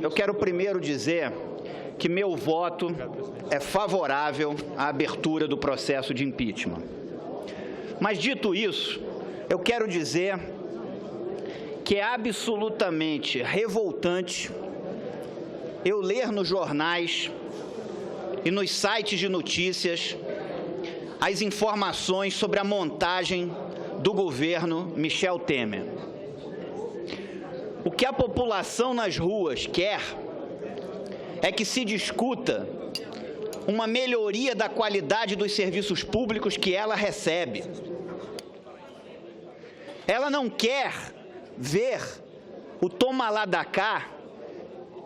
Eu quero primeiro dizer que meu voto é favorável à abertura do processo de impeachment. Mas, dito isso, eu quero dizer que é absolutamente revoltante eu ler nos jornais e nos sites de notícias as informações sobre a montagem do governo Michel Temer. O que a população nas ruas quer é que se discuta uma melhoria da qualidade dos serviços públicos que ela recebe. Ela não quer ver o toma lá da cá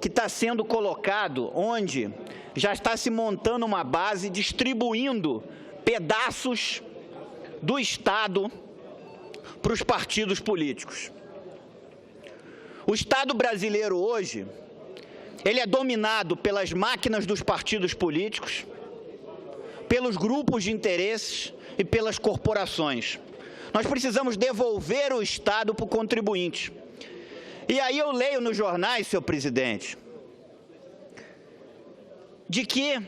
que está sendo colocado, onde já está se montando uma base, distribuindo pedaços do Estado para os partidos políticos. O Estado brasileiro hoje, ele é dominado pelas máquinas dos partidos políticos, pelos grupos de interesses e pelas corporações. Nós precisamos devolver o Estado para o contribuinte. E aí eu leio nos jornais, senhor presidente, de que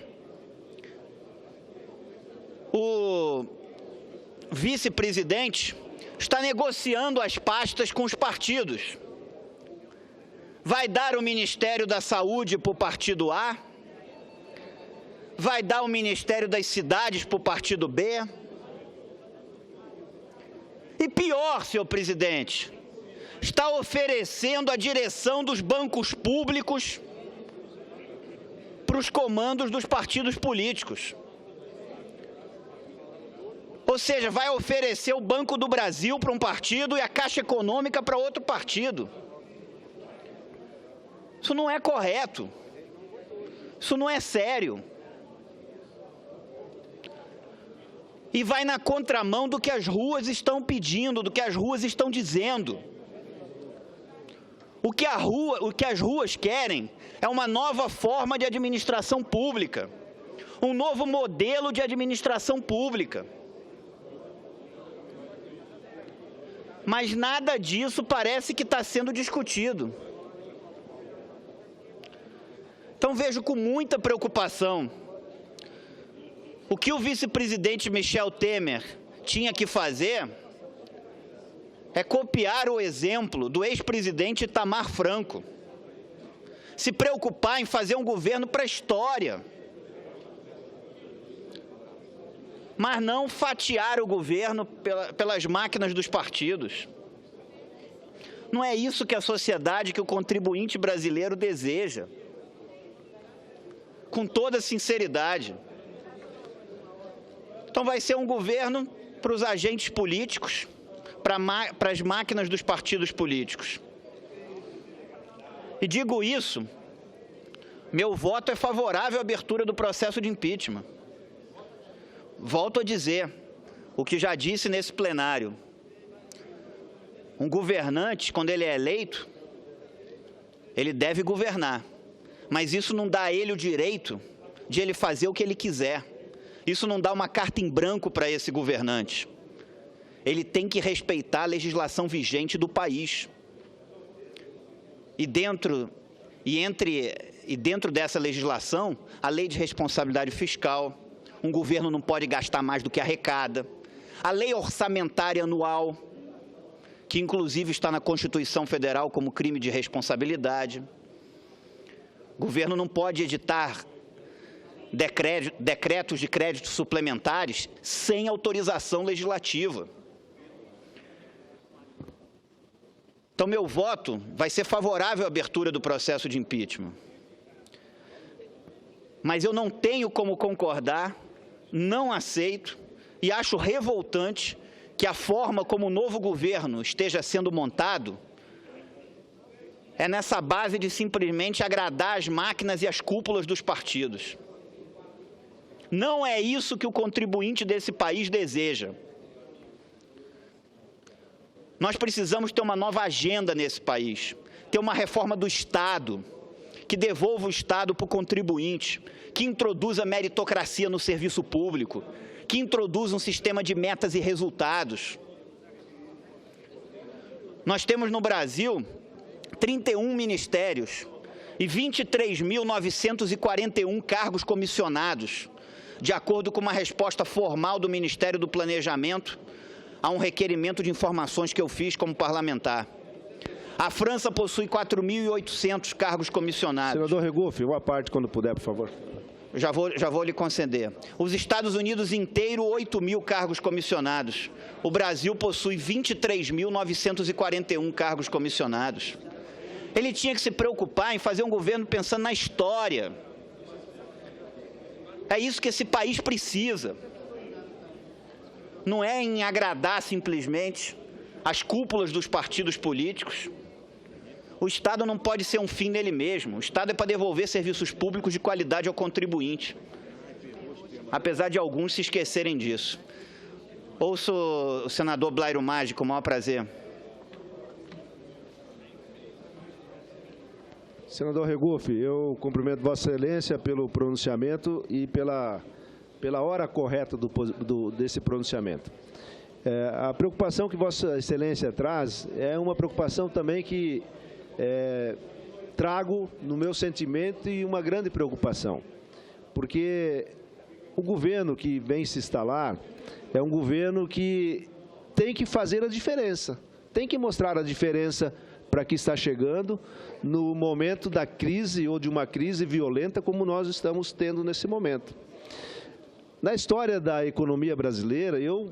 o vice-presidente está negociando as pastas com os partidos. Vai dar o Ministério da Saúde para o partido A, vai dar o Ministério das Cidades para o partido B. E pior, senhor presidente, está oferecendo a direção dos bancos públicos para os comandos dos partidos políticos. Ou seja, vai oferecer o Banco do Brasil para um partido e a Caixa Econômica para outro partido. Isso não é correto. Isso não é sério. E vai na contramão do que as ruas estão pedindo, do que as ruas estão dizendo. O que as ruas querem é uma nova forma de administração pública, um novo modelo de administração pública. Mas nada disso parece que está sendo discutido. Então vejo com muita preocupação o que o vice-presidente Michel Temer tinha que fazer é copiar o exemplo do ex-presidente Itamar Franco, se preocupar em fazer um governo para a história, mas não fatiar o governo pelas máquinas dos partidos. Não é isso que a sociedade, que o contribuinte brasileiro deseja. Com toda sinceridade. Então vai ser um governo para os agentes políticos, para as máquinas dos partidos políticos. E digo isso, meu voto é favorável à abertura do processo de impeachment. Volto a dizer o que já disse nesse plenário. Um governante, quando ele é eleito, ele deve governar. Mas isso não dá a ele o direito de ele fazer o que ele quiser. Isso não dá uma carta em branco para esse governante. Ele tem que respeitar a legislação vigente do país. E dentro dessa legislação, a lei de responsabilidade fiscal, um governo não pode gastar mais do que arrecada, a lei orçamentária anual, que inclusive está na Constituição Federal como crime de responsabilidade. O governo não pode editar decretos de créditos suplementares sem autorização legislativa. Então, meu voto vai ser favorável à abertura do processo de impeachment. Mas eu não tenho como concordar, não aceito e acho revoltante que a forma como o novo governo esteja sendo montado é nessa base de simplesmente agradar as máquinas e as cúpulas dos partidos. Não é isso que o contribuinte desse país deseja. Nós precisamos ter uma nova agenda nesse país, ter uma reforma do Estado, que devolva o Estado para o contribuinte, que introduza meritocracia no serviço público, que introduza um sistema de metas e resultados. Nós temos no Brasil 31 ministérios e 23.941 cargos comissionados, de acordo com uma resposta formal do Ministério do Planejamento a um requerimento de informações que eu fiz como parlamentar. A França possui 4.800 cargos comissionados. Senador Regufe, uma parte quando puder, por favor. Já vou lhe conceder. Os Estados Unidos inteiro, 8.000 cargos comissionados. O Brasil possui 23.941 cargos comissionados. Ele tinha que se preocupar em fazer um governo pensando na história. É isso que esse país precisa. Não é em agradar simplesmente as cúpulas dos partidos políticos. O Estado não pode ser um fim nele mesmo. O Estado é para devolver serviços públicos de qualidade ao contribuinte. Apesar de alguns se esquecerem disso. Ouço o senador Blairo Maggi com o maior prazer. Senador Regufe, eu cumprimento Vossa Excelência pelo pronunciamento e pela hora correta desse pronunciamento. A preocupação que Vossa Excelência traz é uma preocupação também que trago no meu sentimento e uma grande preocupação, porque o governo que vem se instalar é um governo que tem que fazer a diferença, tem que mostrar a diferença para que está chegando no momento da crise ou de uma crise violenta como nós estamos tendo nesse momento. Na história da economia brasileira, eu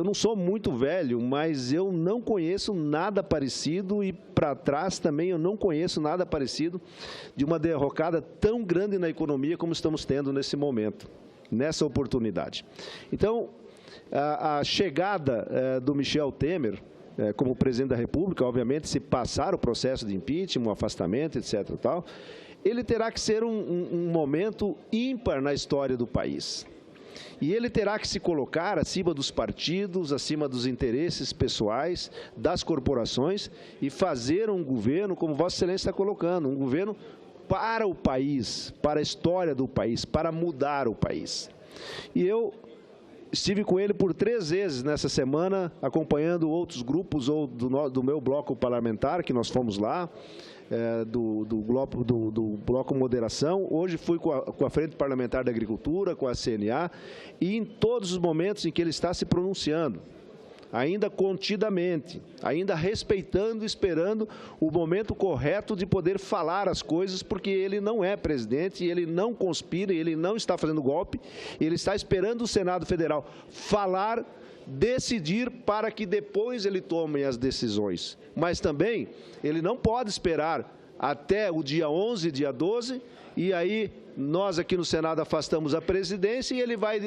não sou muito velho, mas eu não conheço nada parecido e para trás também eu não conheço nada parecido de uma derrocada tão grande na economia como estamos tendo nesse momento, nessa oportunidade. Então, a chegada do Michel Temer como presidente da República, obviamente, se passar o processo de impeachment, um afastamento, etc. Tal, ele terá que ser um momento ímpar na história do país. E ele terá que se colocar acima dos partidos, acima dos interesses pessoais, das corporações e fazer um governo, como Vossa Excelência está colocando, um governo para o país, para a história do país, para mudar o país. E eu estive com ele por 3 vezes nessa semana, acompanhando outros grupos ou do meu bloco parlamentar, que nós fomos lá, do Bloco Moderação. Hoje fui com a Frente Parlamentar da Agricultura, com a CNA, e em todos os momentos em que ele está se pronunciando, ainda contidamente, ainda respeitando e esperando o momento correto de poder falar as coisas, porque ele não é presidente, ele não conspira, ele não está fazendo golpe, ele está esperando o Senado Federal falar, decidir para que depois ele tome as decisões. Mas também ele não pode esperar até o dia 11, dia 12, e aí nós aqui no Senado afastamos a presidência e ele vai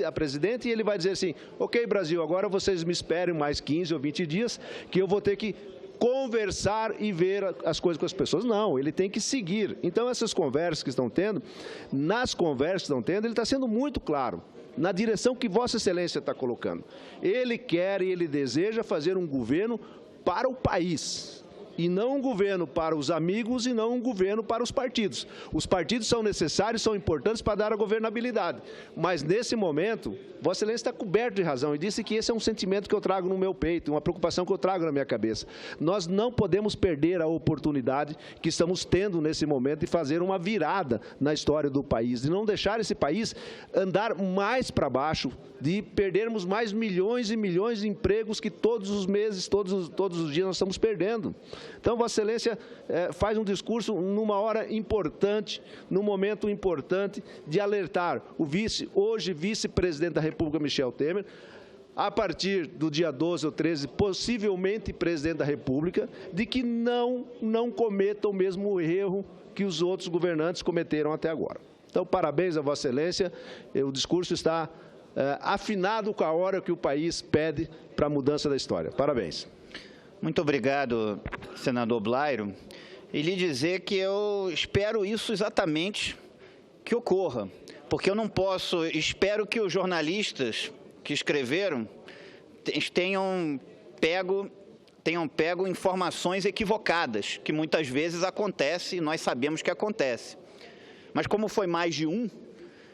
dizer assim: ok, Brasil, agora vocês me esperem mais 15 ou 20 dias que eu vou ter que conversar e ver as coisas com as pessoas. Não, ele tem que seguir. Então, essas conversas que estão tendo, nas conversas que estão tendo, ele está sendo muito claro na direção que Vossa Excelência está colocando. Ele quer e ele deseja fazer um governo para o país, e não um governo para os amigos e não um governo para os partidos. Os partidos são necessários, são importantes para dar a governabilidade, mas nesse momento, Vossa Excelência está coberto de razão e disse que esse é um sentimento que eu trago no meu peito, uma preocupação que eu trago na minha cabeça. Nós não podemos perder a oportunidade que estamos tendo nesse momento de fazer uma virada na história do país, de não deixar esse país andar mais para baixo, de perdermos mais milhões e milhões de empregos que todos os meses, todos os dias nós estamos perdendo. Então, Vossa Excelência faz um discurso numa hora importante, num momento importante de alertar o hoje vice-presidente da República, Michel Temer, a partir do dia 12 ou 13, possivelmente presidente da República, de que não cometa o mesmo erro que os outros governantes cometeram até agora. Então, parabéns a Vossa Excelência, o discurso está afinado com a hora que o país pede para a mudança da história. Parabéns. Muito obrigado, senador Blairo. E lhe dizer que eu espero isso exatamente que ocorra, porque eu não posso, espero que os jornalistas que escreveram tenham pego informações equivocadas, que muitas vezes acontece e nós sabemos que acontece. Mas como foi mais de um,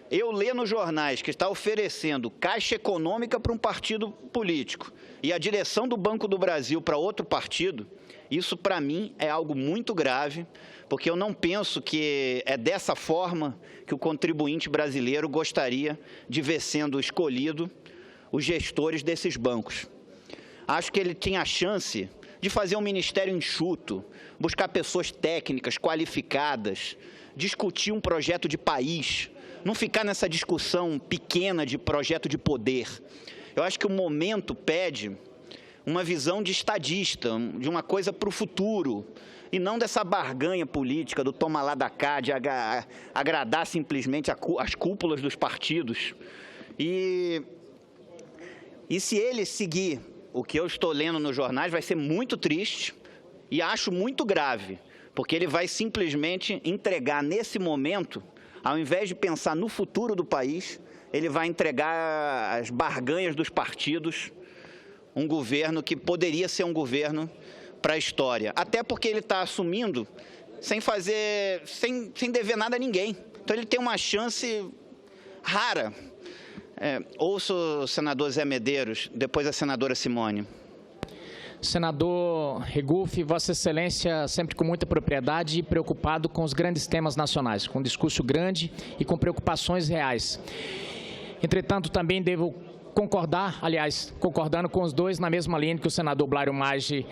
eu ler nos jornais que está oferecendo caixa econômica para um partido político e a direção do Banco do Brasil para outro partido, isso para mim é algo muito grave, porque eu não penso que é dessa forma que o contribuinte brasileiro gostaria de ver sendo escolhido os gestores desses bancos. Acho que ele tinha a chance de fazer um ministério enxuto, buscar pessoas técnicas, qualificadas, discutir um projeto de país, não ficar nessa discussão pequena de projeto de poder. Eu acho que o momento pede uma visão de estadista, de uma coisa para o futuro, e não dessa barganha política do toma lá da cá, de agradar simplesmente as cúpulas dos partidos. E se ele seguir o que eu estou lendo nos jornais, vai ser muito triste e acho muito grave, porque ele vai simplesmente entregar nesse momento, ao invés de pensar no futuro do país, ele vai entregar as barganhas dos partidos, um governo que poderia ser um governo para a história. Até porque ele está assumindo sem dever nada a ninguém. Então ele tem uma chance rara. Ouço o senador Zé Medeiros, depois a senadora Simone. Senador Regufe, Vossa Excelência sempre com muita propriedade e preocupado com os grandes temas nacionais, com um discurso grande e com preocupações reais. Entretanto, também devo concordar, aliás, concordando com os dois na mesma linha que o senador Blário Maggi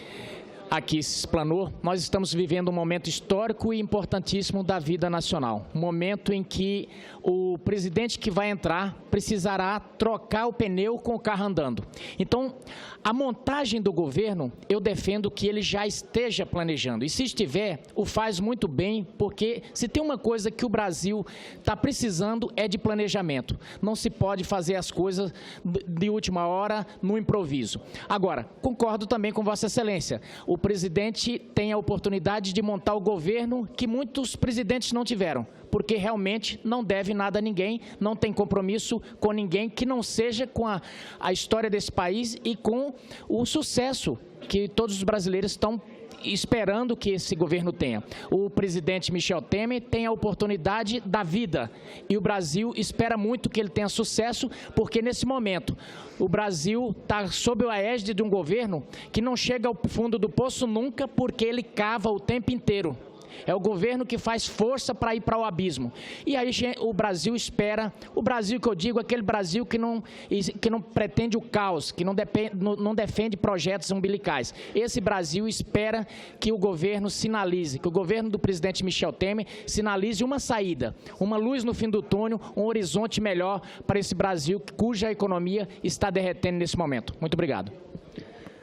aqui se explanou, nós estamos vivendo um momento histórico e importantíssimo da vida nacional. Um momento em que o presidente que vai entrar precisará trocar o pneu com o carro andando. Então, a montagem do governo, eu defendo que ele já esteja planejando. E se estiver, o faz muito bem, porque se tem uma coisa que o Brasil está precisando é de planejamento. Não se pode fazer as coisas de última hora no improviso. Agora, concordo também com Vossa Excelência. O presidente tem a oportunidade de montar o governo que muitos presidentes não tiveram, porque realmente não deve nada a ninguém, não tem compromisso com ninguém que não seja com a história desse país e com o sucesso que todos os brasileiros estão esperando que esse governo tenha. O presidente Michel Temer tem a oportunidade da vida e o Brasil espera muito que ele tenha sucesso, porque nesse momento o Brasil está sob a égide de um governo que não chega ao fundo do poço nunca, porque ele cava o tempo inteiro. É o governo que faz força para ir para o abismo. E aí o Brasil espera, o Brasil que eu digo, aquele Brasil que não pretende o caos, que não defende projetos umbilicais. Esse Brasil espera que o governo sinalize, que o governo do presidente Michel Temer sinalize uma saída, uma luz no fim do túnel, um horizonte melhor para esse Brasil cuja economia está derretendo nesse momento. Muito obrigado.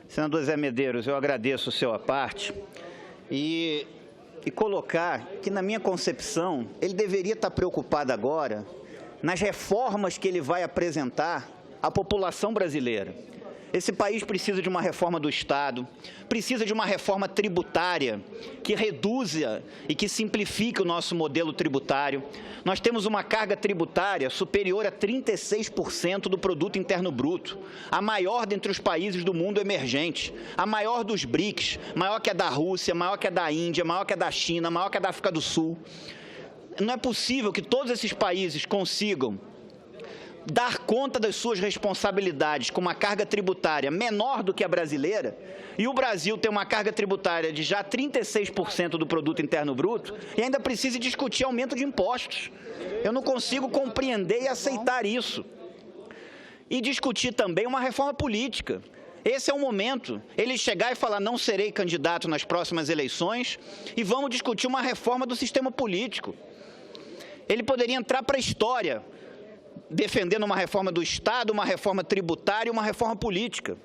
Senador Zé Medeiros, eu agradeço o seu à parte e colocar que, na minha concepção, ele deveria estar preocupado agora nas reformas que ele vai apresentar à população brasileira. Esse país precisa de uma reforma do Estado, precisa de uma reforma tributária que reduza e que simplifique o nosso modelo tributário. Nós temos uma carga tributária superior a 36% do produto interno bruto, a maior dentre os países do mundo emergente, a maior dos BRICS, maior que a da Rússia, maior que a da Índia, maior que a da China, maior que a da África do Sul. Não é possível que todos esses países consigam dar conta das suas responsabilidades com uma carga tributária menor do que a brasileira, e o Brasil tem uma carga tributária de já 36% do produto interno bruto e ainda precisa discutir aumento de impostos. Eu não consigo compreender e aceitar isso. E discutir também uma reforma política. Esse é o momento, ele chegar e falar, não serei candidato nas próximas eleições e vamos discutir uma reforma do sistema político. Ele poderia entrar para a história, defendendo uma reforma do Estado, uma reforma tributária e uma reforma política.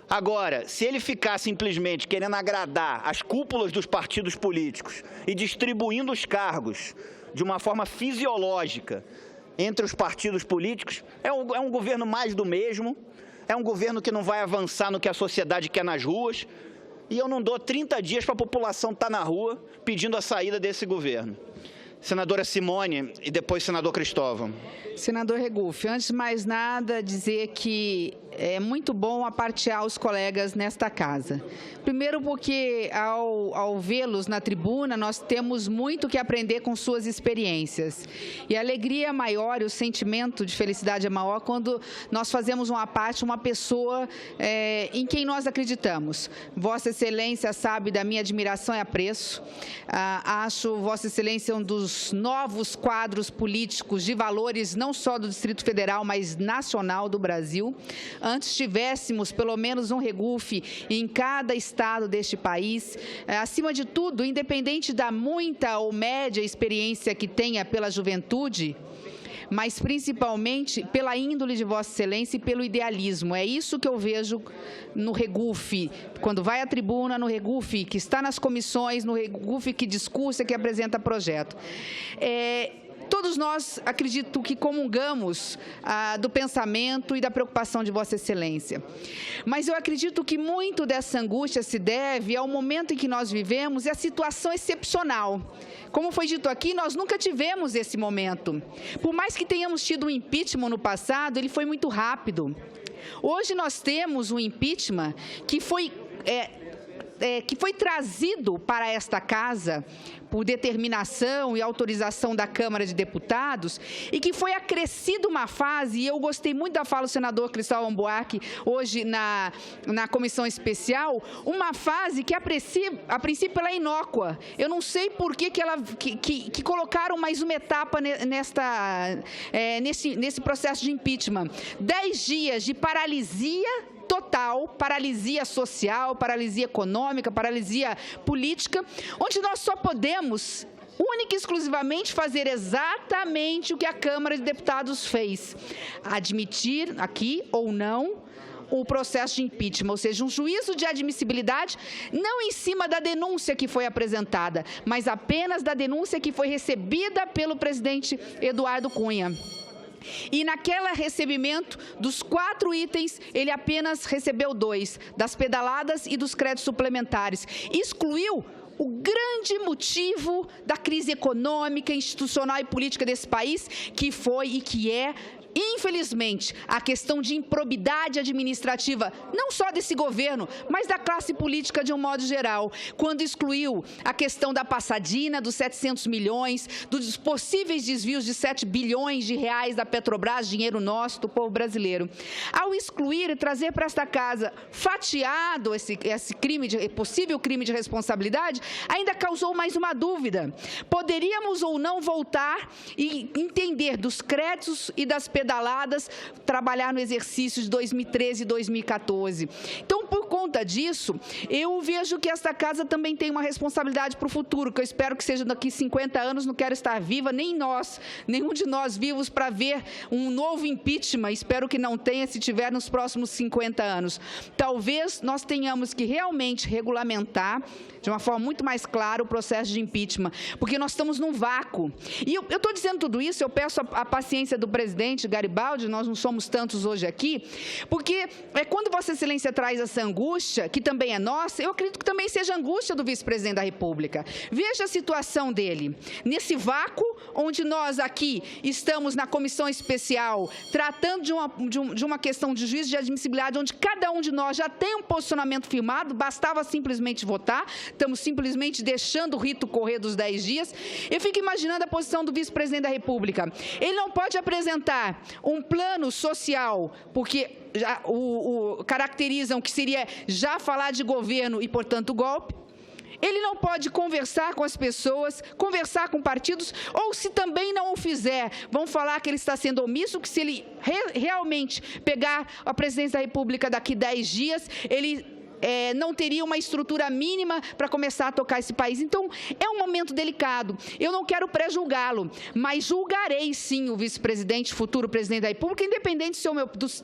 Agora, se ele ficar simplesmente querendo agradar as cúpulas dos partidos políticos e distribuindo os cargos de uma forma fisiológica entre os partidos políticos, é um governo mais do mesmo, é um governo que não vai avançar no que a sociedade quer nas ruas, e eu não dou 30 dias para a população estar na rua pedindo a saída desse governo. Senadora Simone e depois senador Cristóvão. Senador Regufe, antes de mais nada, dizer que é muito bom apartear os colegas nesta casa. Primeiro porque, ao vê-los na tribuna, nós temos muito que aprender com suas experiências. E a alegria é maior e o sentimento de felicidade é maior quando nós fazemos uma parte, uma pessoa em quem nós acreditamos. Vossa Excelência sabe da minha admiração e apreço. Acho Vossa Excelência um dos novos quadros políticos de valores, não só do Distrito Federal, mas nacional do Brasil. Antes tivéssemos pelo menos um Regufe em cada estado deste país. Acima de tudo, independente da muita ou média experiência que tenha pela juventude, mas principalmente pela índole de Vossa Excelência e pelo idealismo. É isso que eu vejo no Regufe, quando vai à tribuna, no Regufe que está nas comissões, no Regufe que discursa, que apresenta projeto. Todos nós, acredito que comungamos do pensamento e da preocupação de Vossa Excelência. Mas eu acredito que muito dessa angústia se deve ao momento em que nós vivemos e à situação excepcional. Como foi dito aqui, nós nunca tivemos esse momento. Por mais que tenhamos tido um impeachment no passado, ele foi muito rápido. Hoje nós temos um impeachment que foi trazido para esta casa por determinação e autorização da Câmara de Deputados e que foi acrescido uma fase, e eu gostei muito da fala do senador Cristóvão Buarque hoje na comissão especial, uma fase que a princípio ela é inócua. Eu não sei por que colocaram mais uma etapa nesse processo de impeachment. 10 dias de paralisia total, paralisia social, paralisia econômica, paralisia política, onde nós só podemos, única e exclusivamente, fazer exatamente o que a Câmara de Deputados fez. Admitir aqui ou não o processo de impeachment, ou seja, um juízo de admissibilidade, não em cima da denúncia que foi apresentada, mas apenas da denúncia que foi recebida pelo presidente Eduardo Cunha. E naquele recebimento, dos 4 itens, ele apenas recebeu 2, das pedaladas e dos créditos suplementares. Excluiu o grande motivo da crise econômica, institucional e política desse país, que foi e que é, infelizmente, a questão de improbidade administrativa, não só desse governo, mas da classe política de um modo geral, quando excluiu a questão da passadina, dos 700 milhões, dos possíveis desvios de 7 bilhões de reais da Petrobras, dinheiro nosso, do povo brasileiro. Ao excluir e trazer para esta casa fatiado esse possível crime de responsabilidade, ainda causou mais uma dúvida. Poderíamos ou não voltar e entender dos créditos e das pedaladas, trabalhar no exercício de 2013 e 2014. Então, por conta disso, eu vejo que esta casa também tem uma responsabilidade para o futuro, que eu espero que seja daqui 50 anos, não quero estar viva, nem nós, nenhum de nós vivos para ver um novo impeachment, espero que não tenha, se tiver nos próximos 50 anos. Talvez nós tenhamos que realmente regulamentar de uma forma muito mais clara o processo de impeachment, porque nós estamos num vácuo. E eu estou dizendo tudo isso, eu peço a paciência do presidente Garibaldi, nós não somos tantos hoje aqui, porque quando Vossa Excelência traz essa angústia, que também é nossa, eu acredito que também seja a angústia do vice-presidente da República. Veja a situação dele, nesse vácuo onde nós aqui estamos na comissão especial, tratando de uma questão de juízo de admissibilidade, onde cada um de nós já tem um posicionamento firmado, bastava simplesmente votar, estamos simplesmente deixando o rito correr dos 10 dias. Eu fico imaginando a posição do vice-presidente da República. Ele não pode apresentar um plano social, porque caracterizam que seria já falar de governo e, portanto, golpe. Ele não pode conversar com as pessoas, conversar com partidos, ou se também não o fizer, vão falar que ele está sendo omisso, que se ele realmente pegar a presidência da República daqui 10 dias, ele não teria uma estrutura mínima para começar a tocar esse país. Então, é um momento delicado. Eu não quero pré-julgá-lo, mas julgarei, sim, o vice-presidente, futuro presidente da República, independente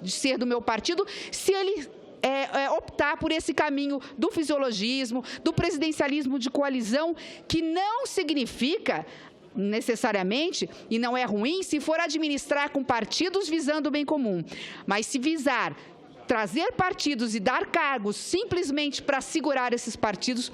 de ser do meu partido, se ele optar por esse caminho do fisiologismo, do presidencialismo de coalizão, que não significa necessariamente, e não é ruim, se for administrar com partidos visando o bem comum, mas se visar trazer partidos e dar cargos simplesmente para segurar esses partidos,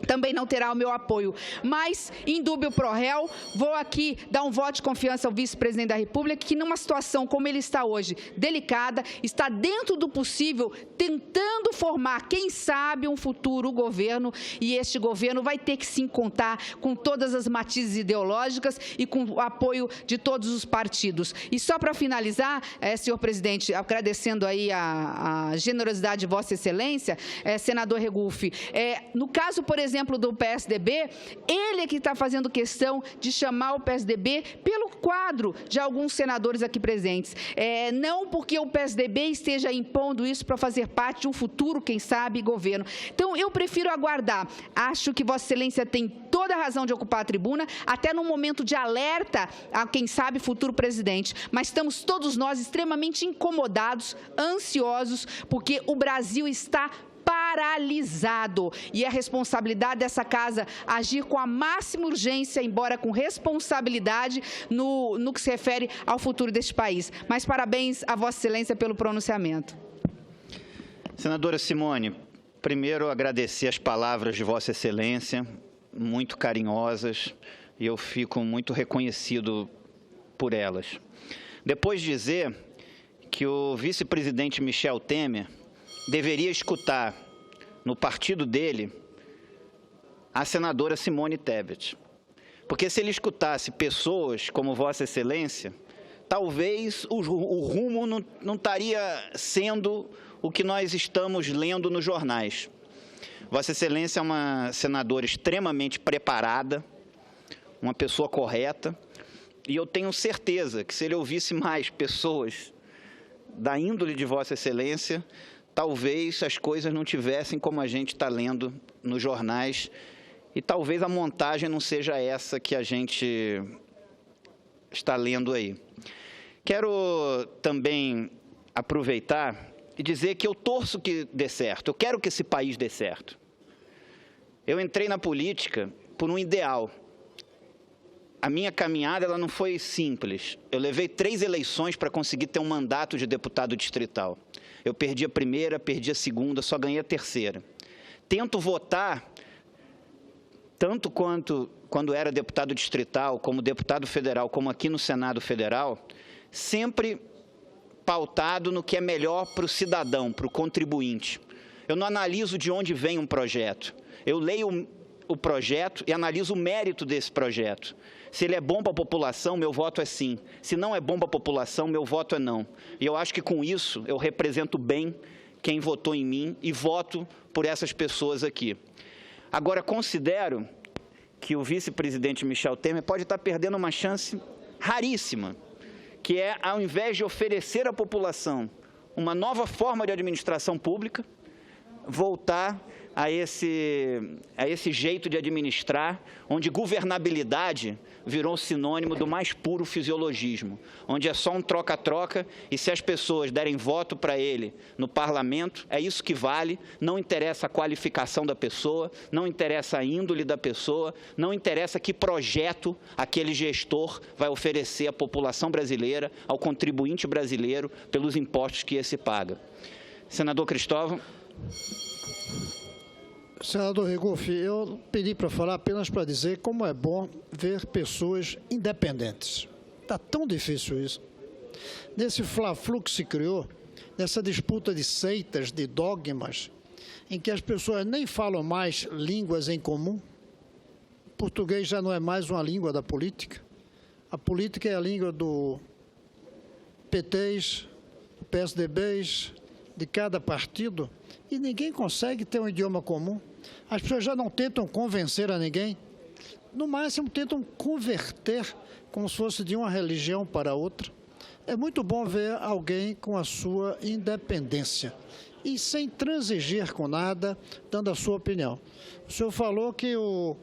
também não terá o meu apoio. Mas, em dúbio pro réu, vou aqui dar um voto de confiança ao vice-presidente da República, que numa situação como ele está hoje, delicada, está dentro do possível, tentando formar, quem sabe, um futuro governo, e este governo vai ter que sim contar com todas as matizes ideológicas e com o apoio de todos os partidos. E só para finalizar, senhor presidente, agradecendo aí a generosidade de Vossa Excelência, senador Regufe, no caso, por exemplo, do PSDB, ele é que está fazendo questão de chamar o PSDB pelo quadro de alguns senadores aqui presentes. Não porque o PSDB esteja impondo isso para fazer parte de um futuro, quem sabe, governo. Então, eu prefiro aguardar. Acho que Vossa Excelência tem toda a razão de ocupar a tribuna, até num momento de alerta a, quem sabe, futuro presidente. Mas estamos todos nós extremamente incomodados, ansiosos, porque o Brasil está paralisado. E é a responsabilidade dessa casa agir com a máxima urgência, embora com responsabilidade, no que se refere ao futuro deste país. Mas parabéns a Vossa Excelência pelo pronunciamento. Senadora Simone, primeiro agradecer as palavras de Vossa Excelência, muito carinhosas, e eu fico muito reconhecido por elas. Depois dizer que o vice-presidente Michel Temer deveria escutar no partido dele a senadora Simone Tebet. Porque se ele escutasse pessoas como Vossa Excelência, talvez o rumo não estaria sendo o que nós estamos lendo nos jornais. Vossa Excelência é uma senadora extremamente preparada, uma pessoa correta, e eu tenho certeza que se ele ouvisse mais pessoas da índole de Vossa Excelência, talvez as coisas não tivessem como a gente está lendo nos jornais e talvez a montagem não seja essa que a gente está lendo aí. Quero também aproveitar e dizer que eu torço que dê certo, eu quero que esse país dê certo. Eu entrei na política por um ideal. A minha caminhada ela não foi simples. Eu levei 3 eleições para conseguir ter um mandato de deputado distrital. Eu perdi a primeira, perdi a segunda, só ganhei a terceira. Tento votar, tanto quanto quando era deputado distrital, como deputado federal, como aqui no Senado Federal, sempre pautado no que é melhor para o cidadão, para o contribuinte. Eu não analiso de onde vem um projeto. Eu leio o projeto e analiso o mérito desse projeto. Se ele é bom para a população, meu voto é sim. Se não é bom para a população, meu voto é não. E eu acho que com isso eu represento bem quem votou em mim e voto por essas pessoas aqui. Agora, considero que o vice-presidente Michel Temer pode estar perdendo uma chance raríssima, que é, ao invés de oferecer à população uma nova forma de administração pública, voltar a esse jeito de administrar, onde governabilidade virou sinônimo do mais puro fisiologismo, onde é só um troca-troca e se as pessoas derem voto para ele no parlamento, é isso que vale, não interessa a qualificação da pessoa, não interessa a índole da pessoa, não interessa que projeto aquele gestor vai oferecer à população brasileira, ao contribuinte brasileiro, pelos impostos que esse paga. Senador Cristóvão. Senador Regufe, eu pedi para falar apenas para dizer como é bom ver pessoas independentes. Está tão difícil isso. Nesse fla-flu que se criou, nessa disputa de seitas, de dogmas, em que as pessoas nem falam mais línguas em comum, o português já não é mais uma língua da política. A política é a língua do PTs, PSDBs, de cada partido, e ninguém consegue ter um idioma comum. As pessoas já não tentam convencer a ninguém, no máximo tentam converter como se fosse de uma religião para outra. É muito bom ver alguém com a sua independência e sem transigir com nada, dando a sua opinião. O senhor falou que o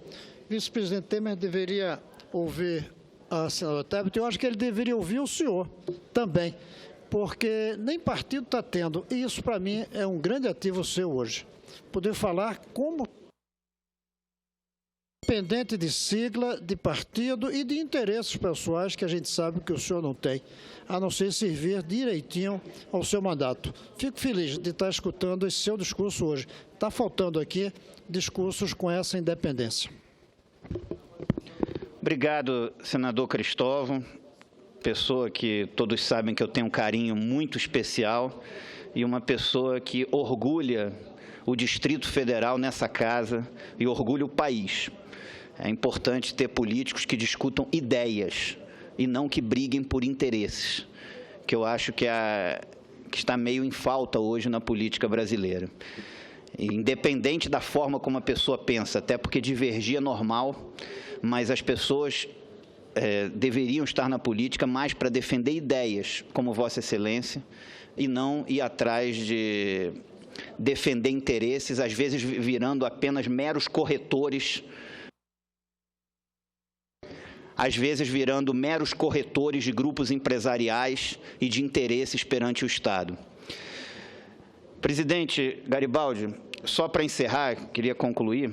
vice-presidente Temer deveria ouvir a senadora Tebet, eu acho que ele deveria ouvir o senhor também, porque nem partido está tendo, e isso para mim é um grande ativo seu hoje. Poder falar como independente de sigla, de partido e de interesses pessoais que a gente sabe que o senhor não tem, a não ser servir direitinho ao seu mandato. Fico feliz de estar escutando esse seu discurso hoje. Está faltando aqui discursos com essa independência. Obrigado, senador Cristóvão, pessoa que todos sabem que eu tenho um carinho muito especial e uma pessoa que orgulha o Distrito Federal nessa casa e orgulha o país. É importante ter políticos que discutam ideias e não que briguem por interesses, que eu acho que está meio em falta hoje na política brasileira. Independente da forma como a pessoa pensa, até porque divergir é normal, mas as pessoas deveriam estar na política mais para defender ideias, como Vossa Excelência, e não ir atrás de defender interesses, às vezes virando apenas meros corretores, de grupos empresariais e de interesses perante o Estado. Presidente Garibaldi, só para encerrar, queria concluir,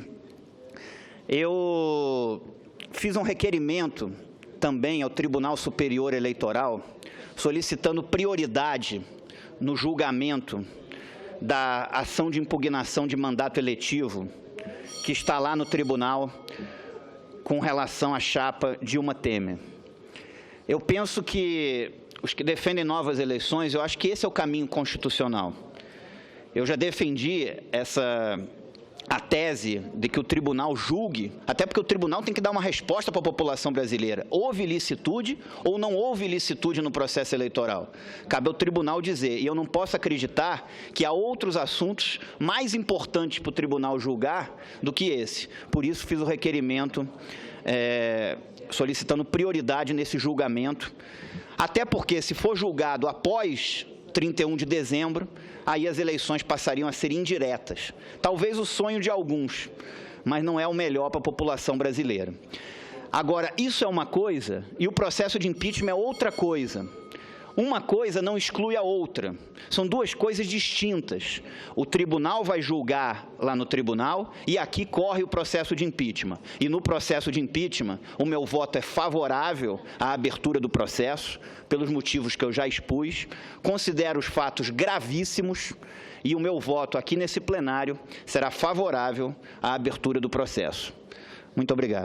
eu fiz um requerimento também ao Tribunal Superior Eleitoral, solicitando prioridade no julgamento da ação de impugnação de mandato eletivo, que está lá no tribunal com relação à chapa Dilma Temer. Eu penso que os que defendem novas eleições, eu acho que esse é o caminho constitucional. Eu já defendi a tese de que o tribunal julgue, até porque o tribunal tem que dar uma resposta para a população brasileira. Houve ilicitude ou não houve ilicitude no processo eleitoral? Cabe ao tribunal dizer, e eu não posso acreditar que há outros assuntos mais importantes para o tribunal julgar do que esse. Por isso, fiz o requerimento solicitando prioridade nesse julgamento, até porque, se for julgado após 31 de dezembro, aí as eleições passariam a ser indiretas. Talvez o sonho de alguns, mas não é o melhor para a população brasileira. Agora, isso é uma coisa e o processo de impeachment é outra coisa. Uma coisa não exclui a outra. São duas coisas distintas. O tribunal vai julgar lá no tribunal e aqui corre o processo de impeachment. E no processo de impeachment, o meu voto é favorável à abertura do processo, pelos motivos que eu já expus. Considero os fatos gravíssimos e o meu voto aqui nesse plenário será favorável à abertura do processo. Muito obrigado.